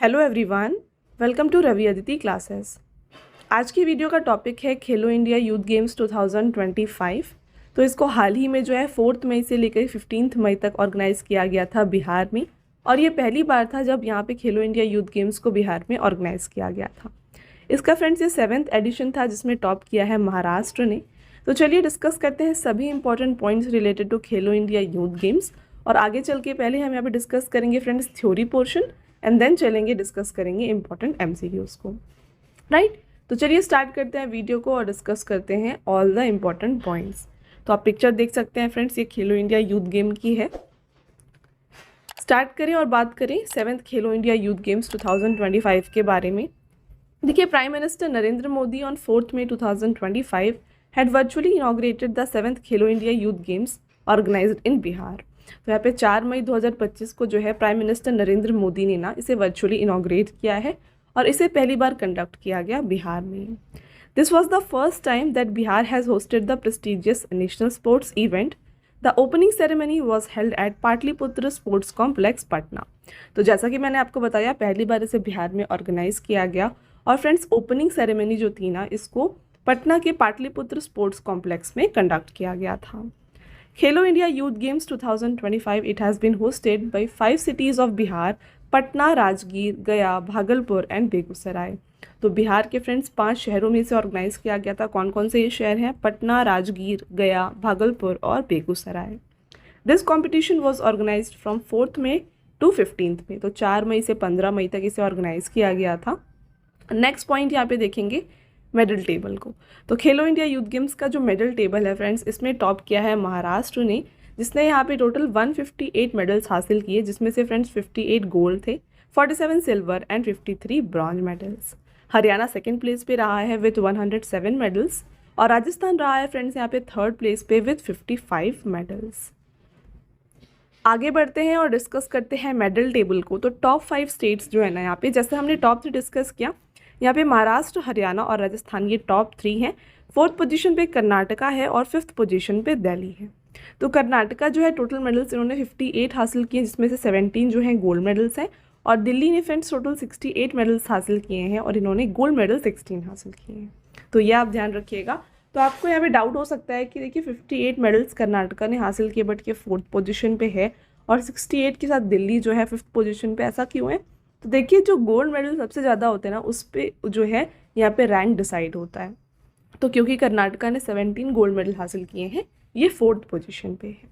Hello everyone, welcome to Ravi Aditi classes. आज की video का टॉपिक है खेलो इंडिया यूथ गेम्स 2025। तो इसको हाल ही में जो है 4 मई से लेकर 15 मई तक ऑर्गेनाइज़ किया गया था बिहार में, और ये पहली बार था जब यहाँ पे खेलो इंडिया यूथ गेम्स को बिहार में ऑर्गेनाइज़ किया गया था। इसका फ्रेंड्स ये 7th एडिशन था जिसमें टॉप किया है महाराष्ट्र ने। तो चलिए डिस्कस करते हैं सभी important points related to Khelo India youth games, और आगे चल के पहले हम यहाँ पे डिस्कस करेंगे friends theory portion, and then चलेंगे डिस्कस करेंगे इंपॉर्टेंट एमसीक्यूज को। राइट, तो चलिए स्टार्ट करते हैं वीडियो को और डिस्कस करते हैं ऑल द इम्पॉर्टेंट पॉइंट्स। तो आप पिक्चर देख सकते हैं फ्रेंड्स, ये खेलो इंडिया यूथ गेम की है। स्टार्ट करें और बात करें 7th Khelo India youth games 2025 के बारे में। देखिए, prime minister Narendra Modi on 4 May 2025 had virtually inaugurated the 7th Khelo India youth games organised in Bihar. तो यहाँ पे 4 मई 2025 को जो है प्राइम मिनिस्टर नरेंद्र मोदी ने ना इसे वर्चुअली इनॉग्रेट किया है, और इसे पहली बार कंडक्ट किया गया बिहार में। This was the first time that Bihar has hosted the prestigious national sports event. The opening ceremony was held at Pataliputra sports complex Patna. तो जैसा कि मैंने आपको बताया, पहली बार इसे बिहार में ऑर्गेनाइज किया गया, और फ्रेंड्स ओपनिंग सेरेमनी जो थी ना, इसको पटना के पाटलिपुत्र स्पोर्ट्स कॉम्प्लेक्स में कंडक्ट किया गया था। खेलो India youth games 2025 it has been hosted by 5 cities of Bihar, Patna, Rajgir, Gaya, Bhagalpur and Begusarai. तो बिहार के फ्रेंड्स 5 शहरों में से ऑर्गेनाइज किया गया था। कौन कौन से ये शहर हैं? पटना, राजगीर, गया, भागलपुर और Begusarai. This competition was organised from 4 May to 15 May. तो 4 मई से 15 मई तक इसे ऑर्गेनाइज किया गया था। नेक्स्ट पॉइंट यहाँ पे देखेंगे मेडल टेबल को। तो खेलो इंडिया यूथ गेम्स का जो मेडल टेबल है फ्रेंड्स, इसमें टॉप किया है महाराष्ट्र ने, जिसने यहाँ पे टोटल 158 मेडल्स हासिल किए, जिसमें से फ्रेंड्स 58 गोल्ड थे, 47 silver and 53 bronze medals. Haryana second place पे रहा है विथ 107 मेडल्स, और राजस्थान रहा है फ्रेंड्स यहाँ पे 3rd प्लेस पे विथ 55 मेडल्स। आगे बढ़ते हैं और डिस्कस करते हैं मेडल टेबल को। तो टॉप 5 स्टेट्स जो है ना, यहाँ पे जैसे हमने टॉप 3 डिस्कस किया, यहाँ पे महाराष्ट्र, हरियाणा और राजस्थान ये टॉप 3 हैं। 4th पोजीशन पे कर्नाटका है और 5th पोजीशन पे दिल्ली है। तो कर्नाटका जो है टोटल मेडल्स इन्होंने 58 हासिल किए, जिसमें से 17 जो हैं गोल्ड मेडल्स हैं, और दिल्ली ने फ्रेंड्स टोटल 68 मेडल्स हासिल किए हैं, और इन्होंने गोल्ड मेडल 16 हासिल किए हैं। तो ये आप ध्यान रखिएगा। तो आपको यहाँ पे डाउट हो सकता है कि देखिए 58 मेडल्स कर्नाटका ने हासिल किए, बट ये 4th पोजीशन पे है, और 68 के साथ दिल्ली जो है 5th पोजीशन पे, ऐसा क्यों है? तो देखिए, जो गोल्ड मेडल सबसे ज़्यादा होते हैं ना, उस पर जो है यहाँ पे रैंक डिसाइड होता है। तो क्योंकि कर्नाटका ने 17 गोल्ड मेडल हासिल किए हैं, ये 4th पोजीशन पे है।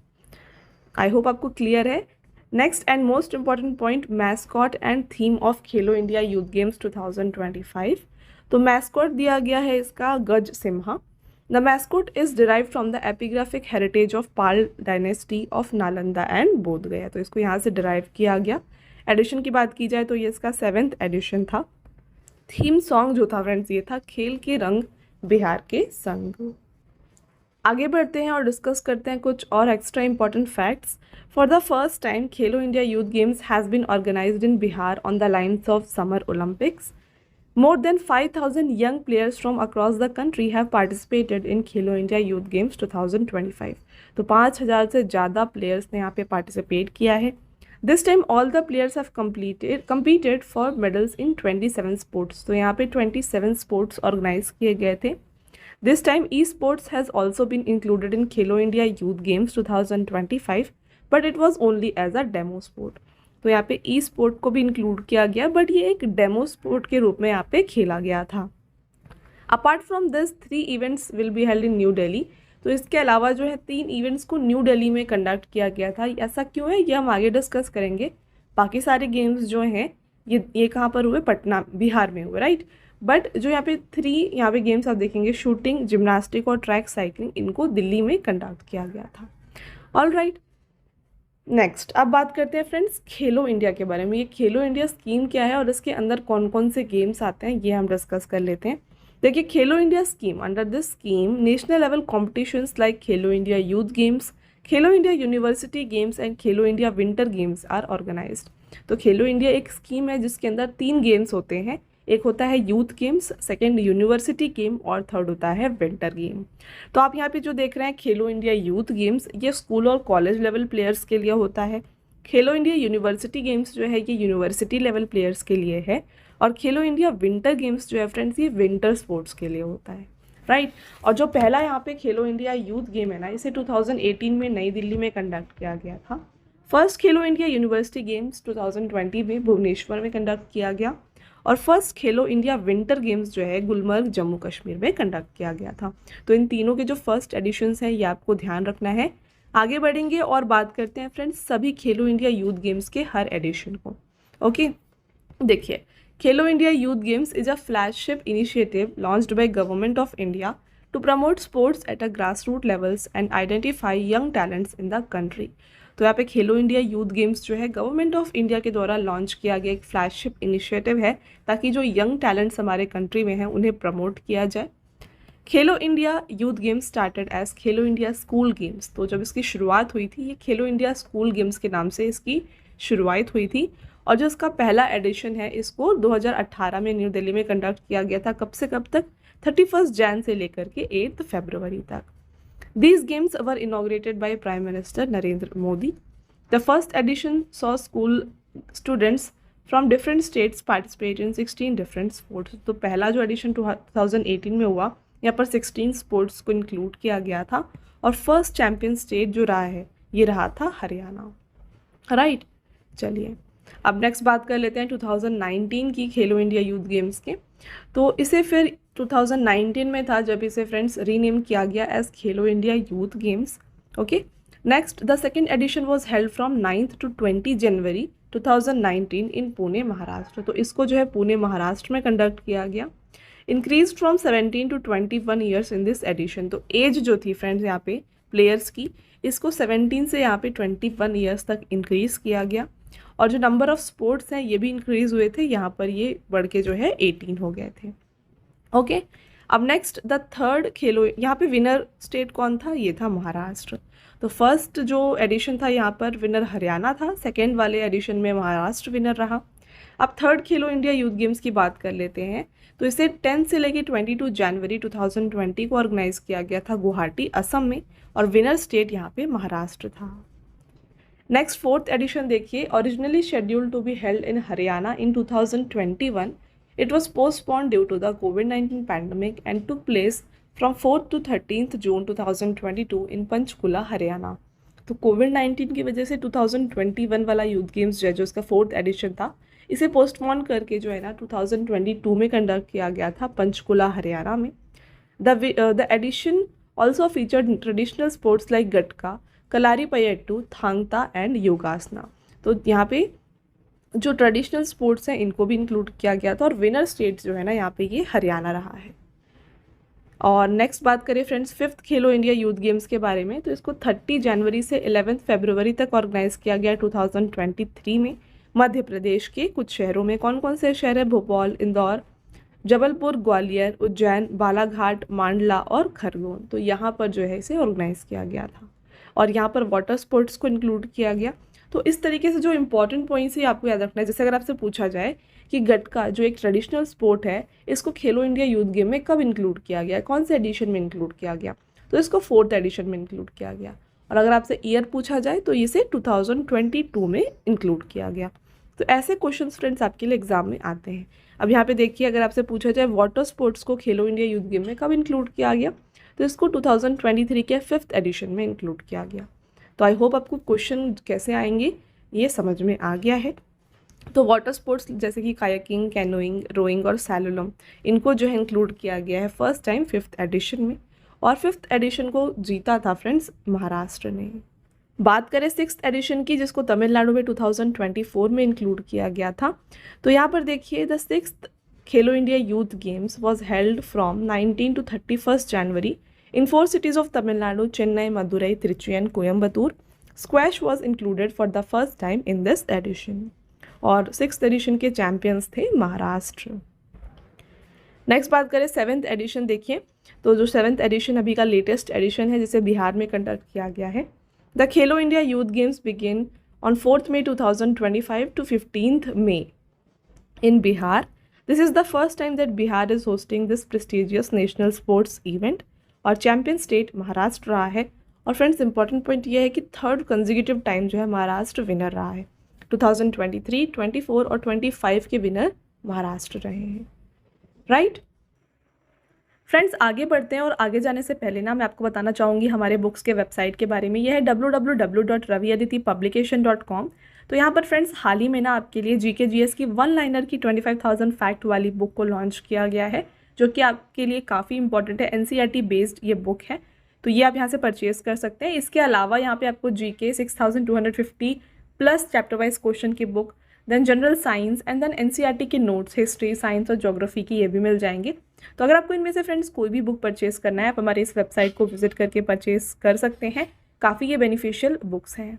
आई होप आपको क्लियर है। Next and most important point, mascot and theme of Khelo India youth games 2025। तो मैस्कॉट दिया गया है इसका गज Simha. The mascot is derive from the epigraphic heritage of Pal dynasty of Nalanda and बोध गया। तो इसको यहाँ से डिराइव किया गया। एडिशन की बात की जाए तो ये इसका 7th एडिशन था। थीम सॉन्ग जो था फ्रेंड्स, ये था खेल के रंग बिहार के संग। आगे बढ़ते हैं और डिस्कस करते हैं कुछ और extra important facts. For the first time Khelo India youth games has been organised in Bihar on the lines of summer Olympics. More than 5,000 young players from across the country have participated in Khelo India youth games 2025। तो 5,000 से ज़्यादा players ने यहाँ पे participate किया है। This time all the players have competed for medals in 27 sports। तो यहाँ पे 27 sports ऑर्गेनाइज किए गए थे। This time e-sports has also been included in Khelo India youth games 2025, but it was only as a demo sport। तो यहाँ पे ई sport को भी इंक्लूड किया गया, बट ये एक डेमो स्पोर्ट के रूप में यहाँ पे खेला गया था। Apart from this 3 events will be held in New Delhi. तो इसके अलावा जो है 3 इवेंट्स को न्यू दिल्ली में कंडक्ट किया गया था। ऐसा क्यों है, ये हम आगे डिस्कस करेंगे। बाकी सारे गेम्स जो हैं ये कहाँ पर हुए? पटना, बिहार में हुए, राइट। बट जो यहाँ पे 3 यहाँ पे गेम्स आप देखेंगे, शूटिंग, जिम्नास्टिक और ट्रैक साइकिलिंग, इनको दिल्ली में कंडक्ट किया गया था। ऑल राइट, नेक्स्ट अब बात करते हैं फ्रेंड्स खेलो इंडिया के बारे में। ये खेलो इंडिया स्कीम क्या है और इसके अंदर कौन कौन से गेम्स आते हैं, ये हम डिस्कस कर लेते हैं। देखिए, Khelo India scheme, under this scheme national level competitions like Khelo India youth games, Khelo India university games and Khelo India winter games are organised. तो खेलो इंडिया एक स्कीम है जिसके अंदर 3 गेम्स होते हैं। एक होता है youth games, second university game, और थर्ड होता है विंटर गेम। तो आप यहाँ पे जो देख रहे हैं खेलो इंडिया यूथ गेम्स, ये स्कूल और कॉलेज लेवल प्लेयर्स के लिए होता है। खेलो इंडिया यूनिवर्सिटी गेम्स जो है ये यूनिवर्सिटी लेवल प्लेयर्स के लिए है, और खेलो इंडिया विंटर गेम्स जो है फ्रेंड्स ये विंटर स्पोर्ट्स के लिए होता है, राइट। और जो पहला यहाँ पे खेलो इंडिया यूथ गेम है ना, इसे 2018 में नई दिल्ली में कंडक्ट किया गया था। फर्स्ट खेलो इंडिया यूनिवर्सिटी गेम्स 2020 में भुवनेश्वर में कंडक्ट किया गया, और फर्स्ट खेलो इंडिया विंटर गेम्स जो है गुलमर्ग जम्मू कश्मीर में कंडक्ट किया गया था। तो इन तीनों के जो फर्स्ट एडिशंस हैं ये आपको ध्यान रखना है। आगे बढ़ेंगे और बात करते हैं फ्रेंड्स सभी खेलो इंडिया यूथ गेम्स के हर एडिशन को। ओके, देखिए, Khelo India youth games is a flagship initiative launched by government of India to promote sports at a grass root levels and identify young talents in the country. तो यहाँ पे खेलो India youth games जो है government of India के द्वारा launch किया गया एक फ्लैगशिप इनिशिएटिव है, ताकि जो यंग टैलेंट्स हमारे कंट्री में हैं उन्हें प्रमोट किया जाए। Khelo India youth games started as Khelo India school games. तो जब इसकी शुरुआत हुई थी ये खेलो इंडिया स्कूल गेम्स के नाम से इसकी शुरुआत हुई थी, और जो इसका पहला एडिशन है इसको 2018 में न्यू दिल्ली में कंडक्ट किया गया था। कब से कब तक? 31 जैन से लेकर के 8 फरवरी तक। These games were inaugurated by Prime Minister Narendra Modi. The first edition saw school students from different states participate in 16 different sports. तो पहला जो एडिशन 2018 में हुआ यहाँ पर 16 स्पोर्ट्स को इंक्लूड किया गया था, और फर्स्ट चैम्पियन स्टेट जो रहा है ये रहा था हरियाणा, राइट। चलिए अब नेक्स्ट बात कर लेते हैं 2019 की खेलो इंडिया यूथ गेम्स के। तो इसे फिर 2019 में था जब इसे फ्रेंड्स रीनेम किया गया as Khelo India youth games. Okay, next the second edition was held from 9th to 20 जनवरी 2019 इन पुणे महाराष्ट्र। तो इसको जो है पुणे महाराष्ट्र में कंडक्ट किया गया। Increase from 17 to 21 years in this edition. तो एज जो थी फ्रेंड्स यहाँ पे प्लेयर्स की, इसको 17 से यहाँ पे 21 ईयर्स तक इंक्रीज किया गया, और जो नंबर ऑफ स्पोर्ट्स हैं ये भी इंक्रीज हुए थे, यहाँ पर ये बढ़ के जो है 18 हो गए थे। ओके, अब नेक्स्ट द थर्ड खेलो, यहाँ पे विनर स्टेट कौन था? ये था महाराष्ट्र। तो फर्स्ट जो एडिशन था यहाँ पर विनर हरियाणा था, सेकेंड वाले एडिशन में महाराष्ट्र विनर रहा। अब थर्ड खेलो इंडिया यूथ गेम्स की बात कर लेते हैं। तो इसे 10 से लेके 22 जनवरी 2020 को ऑर्गेनाइज किया गया था गुवाहाटी असम में, और विनर स्टेट यहाँ पे महाराष्ट्र था। नेक्स्ट फोर्थ एडिशन देखिए, originally scheduled to be held in Haryana in 2021, it was postponed due to the COVID-19 pandemic and took place from 4th to 13th June 2022 in Panchkula Haryana. तो कोविड-19 की वजह से 2021 वाला यूथ गेम्स जो उसका फोर्थ एडिशन था, इसे पोस्टपोन करके जो है ना 2022 में कंडक्ट किया गया था पंचकुला हरियाणा में। The edition also featured traditional sports like Gatka, Kalaripayattu, Thangta and Yogasana. तो यहाँ पे जो ट्रेडिशनल स्पोर्ट्स हैं इनको भी इंक्लूड किया गया था, और विनर स्टेट जो है ना यहाँ पे ये हरियाणा रहा है। और नेक्स्ट बात करें फ्रेंड्स फिफ्थ खेलो इंडिया यूथ गेम्स के बारे में। तो इसको 30 जनवरी से 11 फरवरी तक ऑर्गेनाइज किया गया 2023 में मध्य प्रदेश के कुछ शहरों में। कौन कौन से शहर है? भोपाल, इंदौर, जबलपुर, ग्वालियर, उज्जैन, बालाघाट, मांडला और खरगोन। तो यहाँ पर जो है इसे ऑर्गेनाइज किया गया था, और यहाँ पर वाटर स्पोर्ट्स को इंक्लूड किया गया। तो इस तरीके से जो इंपॉर्टेंट पॉइंट्स है आपको याद रखना है। जैसे अगर आपसे पूछा जाए कि गटका जो एक ट्रेडिशनल स्पोर्ट है, इसको खेलो इंडिया यूथ गेम में कब इंक्लूड किया गया, कौन से एडिशन में इंक्लूड किया गया? तो इसको फोर्थ एडिशन में इंक्लूड किया गया। और अगर आपसे ईयर पूछा जाए तो इसे 2022 में इंक्लूड किया गया। तो ऐसे क्वेश्चंस फ्रेंड्स आपके लिए एग्जाम में आते हैं। अब यहाँ पे देखिए, अगर आपसे पूछा जाए वाटर स्पोर्ट्स को खेलो इंडिया यूथ गेम में कब इंक्लूड किया गया, तो इसको 2023 के फिफ्थ एडिशन में इंक्लूड किया गया। तो आई होप आपको क्वेश्चन कैसे आएंगे ये समझ में आ गया है। तो वाटर स्पोर्ट्स जैसे कि कायाकिंग, कैनोइंग, रोइंग और सैलोलम, इनको जो है इंक्लूड किया गया है फर्स्ट टाइम फिफ्थ एडिशन में, और फिफ्थ एडिशन को जीता था फ्रेंड्स महाराष्ट्र ने। बात करें सिक्स्थ एडिशन की, जिसको तमिलनाडु में 2024 में इंक्लूड किया गया था। तो यहाँ पर देखिए, the sixth Khelo India youth games was held from 19 to 31 January in 4 cities of Tamil Nadu, Chennai, Madurai, Trichy and Coimbatore. Squash was included for the first time in this edition. और sixth addition के champions थे Maharashtra. Next बात करें seventh edition देखिए। तो जो seventh edition अभी का लेटेस्ट एडिशन है, जिसे बिहार में कंडक्ट किया गया है। The Khelo India youth games begin on 4th May 2025 to 15th May in Bihar. This is the first time that Bihar is hosting this prestigious national sports event, और champion state Maharashtra रहा है, और फ्रेंड्स इंपॉर्टेंट पॉइंट ये है कि third consecutive time जो है Maharashtra winner रहा है। 2023, 24 और 25 के विनर महाराष्ट्र रहे हैं, राइट। फ्रेंड्स आगे बढ़ते हैं और आगे जाने से पहले ना मैं आपको बताना चाहूँगी हमारे बुक्स के वेबसाइट के बारे में। यह है www.raviaditipublication.com। तो यहाँ पर फ्रेंड्स हाल ही में ना आपके लिए जीके जीएस की 1 लाइनर की 25,000 फैक्ट वाली बुक को लॉन्च किया गया है, जो कि आपके लिए काफ़ी इंपॉर्टेंट है। एनसीईआरटी बेस्ड ये बुक है, तो ये आप यहाँ से परचेज कर सकते हैं। इसके अलावा यहाँ पे आपको GK 6,250 plus chapter wise question की बुक, then general science and then NCERT के नोट्स, हिस्ट्री, साइंस और ज्योग्राफी की ये भी मिल जाएंगे। तो अगर आपको इनमें से फ्रेंड्स कोई भी बुक परचेज करना है, आप हमारे इस वेबसाइट को विजिट करके परचेज कर सकते हैं। काफ़ी ये बेनिफिशियल बुक्स हैं।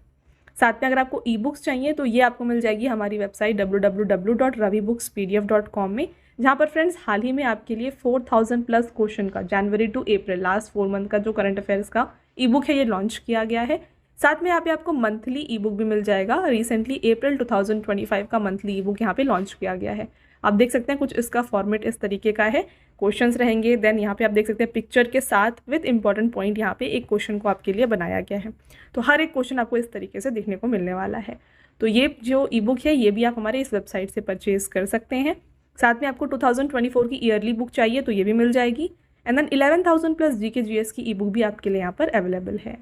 साथ में अगर आपको ई बुक्स चाहिए तो ये आपको मिल जाएगी हमारी वेबसाइट www.ravibookspdf.com में, जहाँ पर फ्रेंड्स हाल ही में आपके लिए 4,000 प्लस क्वेश्चन का जनवरी टू अप्रैल लास्ट 4 मंथ का जो करंट अफेयर्स का ई बुक है ये लॉन्च किया गया है। साथ में यहाँ पे आपको मंथली ई बुक भी मिल जाएगा। रिसेंटली अप्रैल 2025 का मंथली ई बुक यहाँ पे लॉन्च किया गया है। आप देख सकते हैं कुछ इसका फॉर्मेट इस तरीके का है, क्वेश्चंस रहेंगे, देन यहाँ पे आप देख सकते हैं पिक्चर के साथ विद इंपॉर्टेंट पॉइंट यहाँ पे एक क्वेश्चन को आपके लिए बनाया गया है। तो हर एक क्वेश्चन आपको इस तरीके से देखने को मिलने वाला है। तो ये जो ई बुक है ये भी आप हमारे इस वेबसाइट से परचेज कर सकते हैं। साथ में आपको 2024 की ईयरली बुक चाहिए तो ये भी मिल जाएगी। And then 11,000 plus GK GS की ई बुक भी आपके लिए यहाँ पर अवेलेबल है।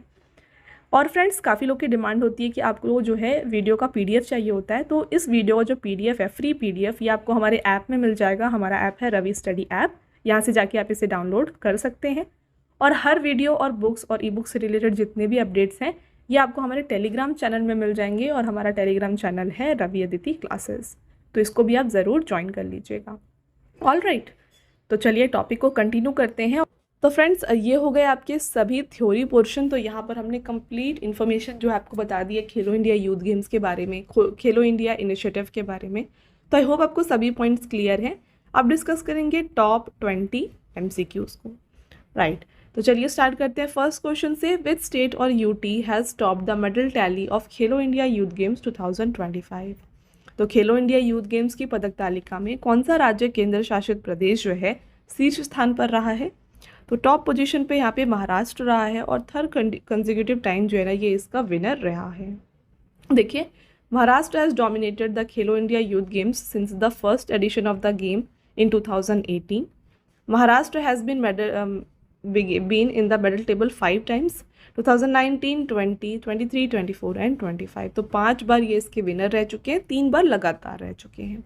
और फ्रेंड्स काफ़ी लोग की डिमांड होती है कि आपको जो है वीडियो का पीडीएफ चाहिए होता है, तो इस वीडियो का जो पीडीएफ है, फ्री पीडीएफ, ये आपको हमारे ऐप में मिल जाएगा। हमारा ऐप है रवि स्टडी ऐप, यहाँ से जाके आप इसे डाउनलोड कर सकते हैं। और हर वीडियो और बुक्स और ई बुक्स से रिलेटेड जितने भी अपडेट्स हैं ये आपको हमारे टेलीग्राम चैनल में मिल जाएंगे, और हमारा टेलीग्राम चैनल है रवि अदिति क्लासेस, तो इसको भी आप ज़रूर ज्वाइन कर लीजिएगा। ऑल राइट, तो चलिए टॉपिक को कंटिन्यू करते हैं। तो फ्रेंड्स ये हो गए आपके सभी थ्योरी पोर्शन। तो यहाँ पर हमने कंप्लीट इन्फॉर्मेशन जो है आपको बता दी है खेलो इंडिया यूथ गेम्स के बारे में, खेलो इंडिया इनिशिएटिव के बारे में। तो आई होप आपको सभी पॉइंट्स क्लियर हैं। अब डिस्कस करेंगे टॉप 20 MCQs को, राइट। तो चलिए स्टार्ट करते हैं फर्स्ट क्वेश्चन से। विच स्टेट और UT has top the medal tally of Khelo India youth games 2025। तो खेलो इंडिया यूथ गेम्स की पदक तालिका में कौन सा राज्य केंद्र शासित प्रदेश जो है शीर्ष स्थान पर रहा है। तो टॉप पोजीशन पे यहाँ पे महाराष्ट्र रहा है, और थर्ड कंसेक्यूटिव टाइम जो है ना ये इसका विनर रहा है। देखिए, Maharashtra has dominated the Khelo India youth games since the first edition of the game in 2018। Maharashtra has been in the medal table 5 times, 2019, 20, 23, 24 and 25। तो 5 बार ये इसके विनर रह चुके हैं, 3 बार लगातार रह चुके हैं।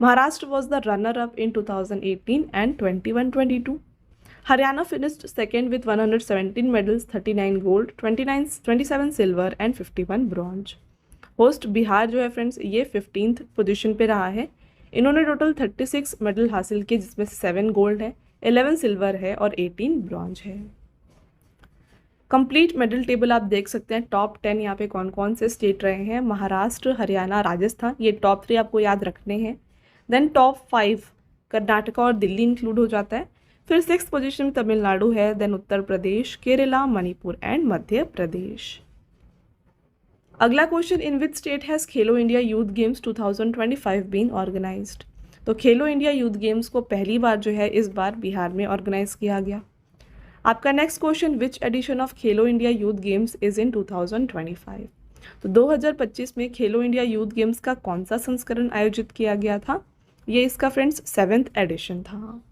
Maharashtra was the runner up in 2018 and 21-22। Haryana finished second with 117 medals, 39 gold, 27 silver and 51 bronze. Host Bihar जो है फ्रेंड्स ये 15th पोजीशन पे रहा है। इन्होंने टोटल 36 मेडल हासिल किए, जिसमें 7 गोल्ड है, 11 सिल्वर है और 18 ब्रॉन्ज है। कंप्लीट मेडल टेबल आप देख सकते हैं। टॉप 10 यहाँ पे कौन कौन से स्टेट रहे हैं, महाराष्ट्र, हरियाणा, राजस्थान, ये टॉप 3 आपको याद रखने हैं। देन टॉप 5 कर्नाटक और दिल्ली इंक्लूड हो जाता है। फिर 6th पोजीशन में तमिलनाडु है, देन उत्तर प्रदेश, केरला, मणिपुर एंड मध्य प्रदेश। अगला question, in which state has Khelo India youth games 2025 been organised. तो खेलो इंडिया यूथ गेम्स को पहली बार जो है इस बार बिहार में ऑर्गेनाइज किया गया। आपका next question, which edition of Khelo India youth games is in 2025। तो 2025 में खेलो इंडिया यूथ गेम्स का कौन सा संस्करण आयोजित किया गया था। ये इसका फ्रेंड्स 7th एडिशन था।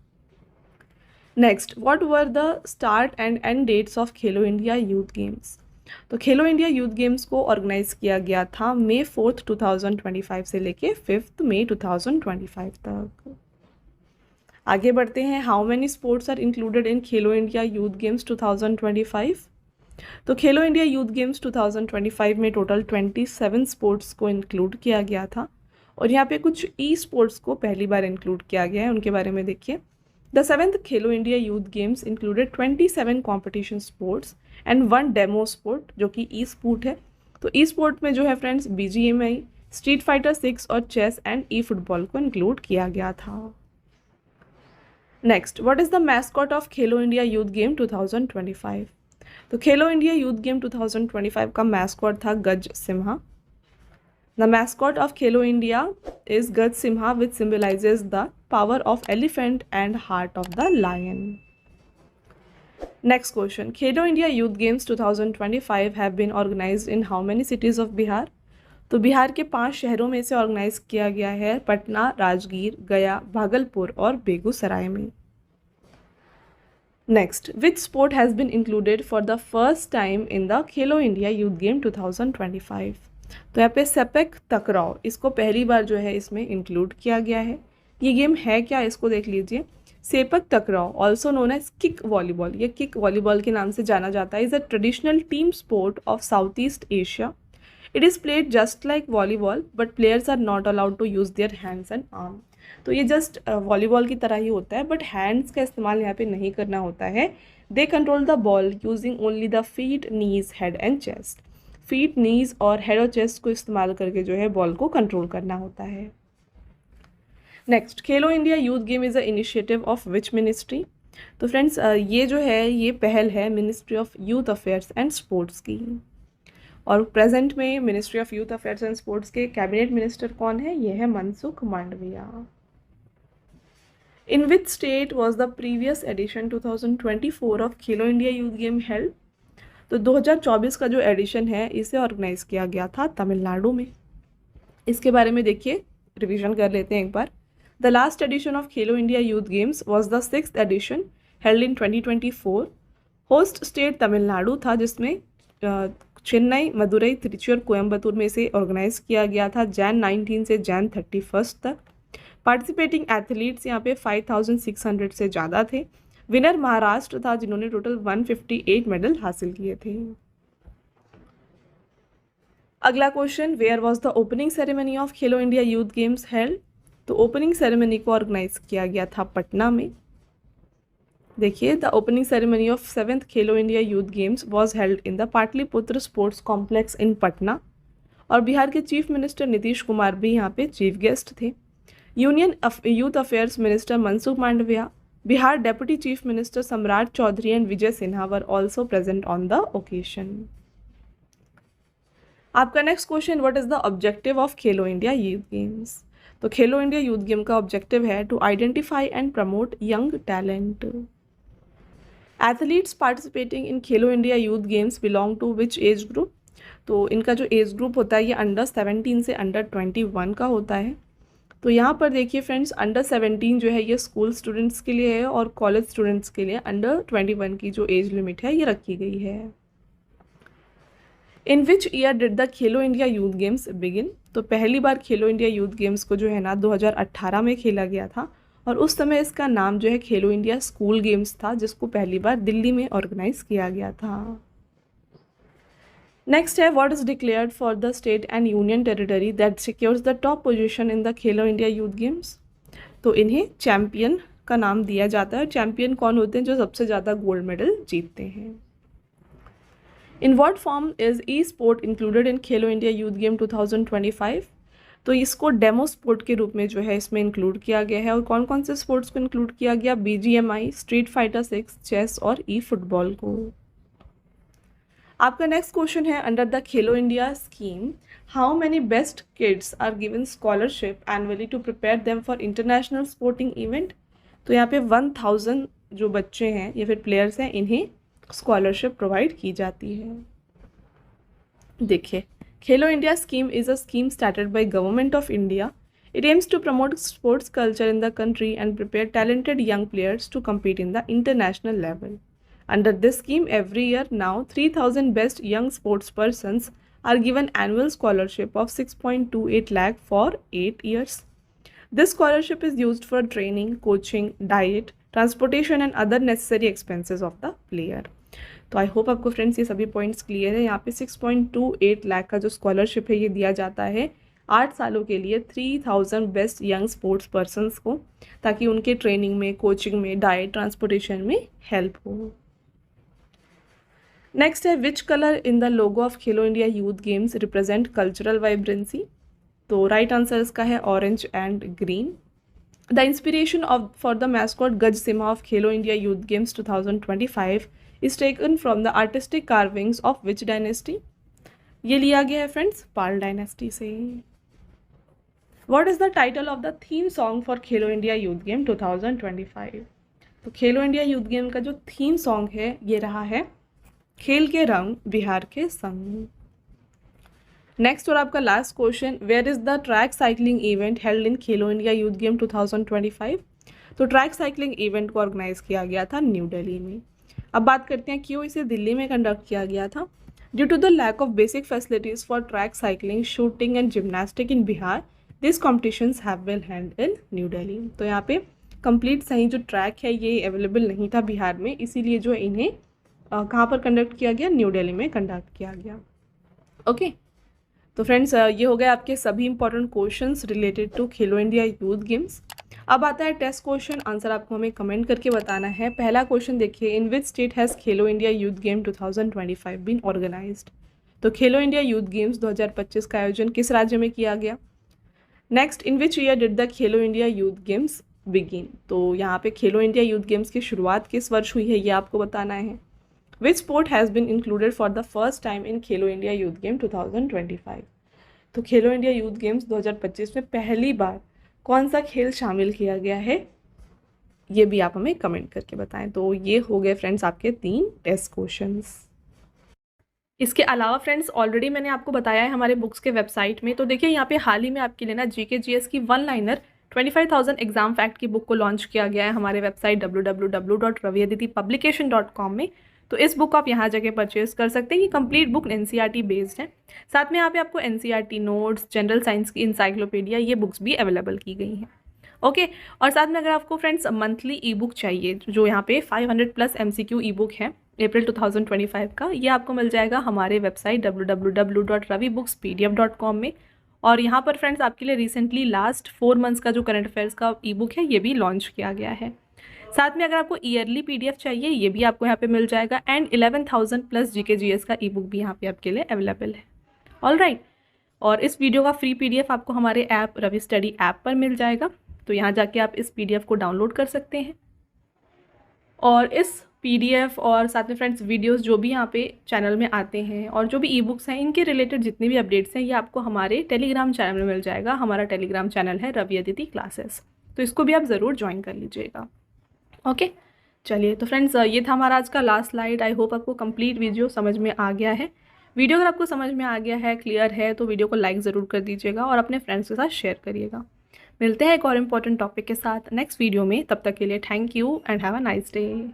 Next, what were the start and end dates of Khelo India youth games. तो खेलो इंडिया यूथ गेम्स को ऑर्गेनाइज किया गया था May 4, 2025 से लेके 5 मई 2025 तक। आगे बढ़ते हैं, how many sports are included in Khelo India youth games 2025। तो खेलो इंडिया यूथ गेम्स 2025 में टोटल 27 स्पोर्ट्स को इंक्लूड किया गया था, और यहाँ पे कुछ ई स्पोर्ट्स को पहली बार इंक्लूड किया गया है, उनके बारे में देखिए। The 7th Khelo India youth games included 27 competition sports and 1 demo sport जो कि ई स्पोर्ट है। तो ई स्पोर्ट में जो है फ्रेंड्स BGMI, स्ट्रीट फाइटर 6 और चेस एंड ई फुटबॉल को इंक्लूड किया गया था। Next, what is the mascot of Khelo India youth game 2025। तो खेलो इंडिया यूथ गेम 2025 का मैस्कॉट था Gaj Simha. The mascot of Khelo India is Gaj Simha which symbolises the power of elephant and heart of the lion. Next question, Khelo India youth games 2025 have been organised in how many cities of Bihar? तो बिहार के 5 शहरों में से organise किया गया है, पटना, राजगीर, गया, भागलपुर और बेगूसराय में। Next, which sport has been included for the first time in the Khelo India youth game 2025? तो यहाँ पे सेपक तकराव, इसको पहली बार जो है इसमें इंक्लूड किया गया है। ये गेम है क्या, इसको देख लीजिए। Sepak takraw, also known as kick volleyball, ये किक वॉलीबॉल के नाम से जाना जाता है, is a traditional team sport of south east Asia. It is played just like volleyball but players are not allowed to use their hands and arm. तो ये just volleyball की तरह ही होता है, बट हैंड्स का इस्तेमाल यहाँ पे नहीं करना होता है। They control the ball using only the feet, knees, head and chest. Feet, knees और हेड और चेस्ट को इस्तेमाल करके जो है बॉल को कंट्रोल करना होता है। Next, Khelo India youth game is a initiative of which ministry? तो फ्रेंड्स ये जो है ये पहल है ministry of youth affairs and sports की। और प्रेजेंट में ministry of youth affairs and sports के कैबिनेट मिनिस्टर कौन है? ये है Mansukh Mandaviya. In which state was the previous edition 2024 of Khelo India youth game held? तो 2024 का जो एडिशन है इसे ऑर्गेनाइज किया गया था तमिलनाडु में। इसके बारे में देखिए, रिवीजन कर लेते हैं एक बार। The last edition of Khelo India youth games was the 6th edition held in 2024। Host state Tamil Nadu था, जिसमें चेन्नई, मदुरई, त्रिची और कोयम्बतूर में से ऑर्गेनाइज किया गया था जैन 19 से जैन 31 तक। पार्टिसिपेटिंग एथलीट्स यहाँ पे 5600 से ज़्यादा थे। विनर महाराष्ट्र था, जिन्होंने टोटल 158 मेडल हासिल किए थे। अगला question, where was the opening ceremony of Khelo India youth games held? तो ओपनिंग सेरेमनी को ऑर्गेनाइज किया गया था पटना में। देखिए, the opening ceremony of 7th Khelo India youth games was held in the Pataliputra sports complex in Patna. और बिहार के चीफ मिनिस्टर नीतीश कुमार भी यहाँ पे चीफ गेस्ट थे। Union youth affairs minister Mansukh Mandaviya, Bihar deputy chief minister Samrat Choudhary and Vijay Sinha were also present on the occasion. आपका next question, what is the objective of Khelo India youth games? तो Khelo India youth game का objective है to identify and promote young talent. Athletes participating in Khelo India youth games belong to which age group? तो इनका जो age group होता है ये under 17 से अंडर 21 का होता है। तो यहाँ पर देखिए फ्रेंड्स, अंडर 17 जो है ये स्कूल स्टूडेंट्स के लिए है और कॉलेज स्टूडेंट्स के लिए अंडर 21 की जो एज लिमिट है ये रखी गई है। इन which year did the Khelo India youth games begin? तो पहली बार खेलो इंडिया यूथ गेम्स को जो है ना 2018 में खेला गया था, और उस समय इसका नाम जो है खेलो इंडिया स्कूल गेम्स था, जिसको पहली बार दिल्ली में ऑर्गेनाइज किया गया था। नेक्स्ट है, what is declared for the state and union territory that secures the top position in the Khelo India youth games? तो इन्हें चैम्पियन का नाम दिया जाता है। चैम्पियन कौन होते हैं? जो सबसे ज़्यादा गोल्ड मेडल जीतते हैं। In what form is E sport included in Khelo India youth game 2025? तो इसको डेमो स्पोर्ट के रूप में जो है इसमें इंक्लूड किया गया है। और कौन कौन से स्पोर्ट्स को इंक्लूड किया गया? BGMI, स्ट्रीट फाइटर 6, चेस और ई फुटबॉल को। आपका नेक्स्ट क्वेश्चन है, under the Khelo India scheme how many best kids are given scholarship annually to prepare them for international sporting event? तो यहाँ पे 1000 जो बच्चे हैं या फिर प्लेयर्स हैं, इन्हें स्कॉलरशिप प्रोवाइड की जाती है। देखिए, Khelo India scheme is a scheme started by government of India. It aims to promote sports culture in the country and prepare talented young players to compete in the international level. Under this scheme, every year now 3000 best young sports persons are given annual scholarship of 6.28 lakh for 8 years. This scholarship is used for training, coaching, diet, transportation and other necessary expenses of the player. तो I hope आपको friends ये सभी points clear है। यहाँ पे 6.28 लाख का जो scholarship है ये दिया जाता है 8 सालों के लिए 3000 बेस्ट यंग स्पोर्ट्स पर्सनस को, ताकि उनके ट्रेनिंग में, कोचिंग में, डाइट, ट्रांसपोर्टेशन में हेल्प हो। नेक्स्ट है, which colour in the logo of Khelo India youth games represent cultural vibrancy? तो राइट आंसर इसका है orange and green. The inspiration of for the mascot Gaj Simha of Khelo India youth games 2025 is taken from the artistic carvings of which dynasty? ये लिया गया है friends Pal dynasty से। What is the title of the theme song for Khelo India youth game 2025? तो Khelo India youth game का जो theme song है ये रहा है खेल के रंग बिहार के संग। नेक्स्ट और आपका last question, where is the track cycling event held in Khelo India youth game 2025? तो ट्रैक साइकिलिंग इवेंट को ऑर्गेनाइज किया गया था न्यू दिल्ली में। अब बात करते हैं क्यों इसे दिल्ली में कंडक्ट किया गया था। Due to the lack of basic facilities for track cycling, shooting and gymnastic in Bihar, this competitions have been held in New Delhi. तो यहाँ पे कंप्लीट सही जो ट्रैक है ये अवेलेबल नहीं था बिहार में, इसीलिए जो इन्हें कहाँ पर कंडक्ट किया गया, न्यू दिल्ली में कंडक्ट किया गया। ओके तो फ्रेंड्स ये हो गए आपके सभी important questions related to Khelo India youth games. अब आता है टेस्ट क्वेश्चन, आंसर आपको हमें कमेंट करके बताना है। पहला क्वेश्चन देखिए, in which state has Khelo India youth game 2025 been organised? तो खेलो इंडिया यूथ गेम्स 2025 का आयोजन किस राज्य में किया गया। Next, in which year did the Khelo India youth games begin? तो यहाँ पे खेलो इंडिया यूथ गेम्स की शुरुआत किस वर्ष हुई है ये आपको बताना है। Which sport has been included for the first time in Khelo India youth game 2025? तो खेलो इंडिया यूथ गेम्स 2025 में पहली बार कौन सा खेल शामिल किया गया है ये भी आप हमें कमेंट करके बताएं। तो ये हो गए फ्रेंड्स आपके 3 टेस्ट क्वेश्चंस। इसके अलावा फ्रेंड्स ऑलरेडी मैंने आपको बताया है हमारे बुक्स के वेबसाइट में, तो देखिए यहाँ पे हाल ही में आपके लिए ना जीके जीएस की 1 लाइनर 25,000 एग्जाम फैक्ट की बुक को लॉन्च किया गया है हमारे वेबसाइट www.raviaditipublication.com में। तो इस बुक को आप यहाँ जाके परचेज कर सकते हैं। ये कंप्लीट बुक एनसीईआरटी बेस्ड है। साथ में यहाँ पे आपको एनसीईआरटी नोट्स, जनरल साइंस की इंसाइक्लोपीडिया, ये बुक्स भी अवेलेबल की गई हैं। ओके और साथ में अगर आपको फ्रेंड्स मंथली ई बुक चाहिए, जो यहाँ पे 500+ MCQ ई बुक है अप्रैल 2025 का, ये आपको मिल जाएगा हमारे वेबसाइट www.ravibookspdf.com में। और यहाँ पर फ्रेंड्स आपके लिए रिसेंटली लास्ट 4 मंथ्स का जो करंट अफेयर्स का ई बुक है ये भी लॉन्च किया गया है। साथ में अगर आपको ईयरली PDF चाहिए ये भी आपको यहाँ पे मिल जाएगा। एंड 11,000+ GK GS का ई बुक भी यहाँ पे आपके लिए अवेलेबल है। ऑलराइट, और इस वीडियो का फ्री PDF आपको हमारे ऐप रवि स्टडी ऐप पर मिल जाएगा। तो यहाँ जाके आप इस PDF को डाउनलोड कर सकते हैं। और इस PDF और साथ में फ्रेंड्स वीडियोस जो भी यहाँ पे चैनल में आते हैं और जो भी ई बुक्स हैं, इनके रिलेटेड जितने भी अपडेट्स हैं ये आपको हमारे टेलीग्राम चैनल में मिल जाएगा। हमारा टेलीग्राम चैनल है रवि अदिति क्लासेस, तो इसको भी आप ज़रूर ज्वाइन कर लीजिएगा। ओके चलिए, तो फ्रेंड्स ये था हमारा आज का लास्ट स्लाइड। आई होप आपको कंप्लीट वीडियो समझ में आ गया है। वीडियो अगर आपको समझ में आ गया है, क्लियर है, तो वीडियो को लाइक ज़रूर कर दीजिएगा और अपने फ्रेंड्स के साथ शेयर करिएगा। मिलते हैं एक और इम्पॉर्टेंट टॉपिक के साथ नेक्स्ट वीडियो में। तब तक के लिए thank you and have a nice day.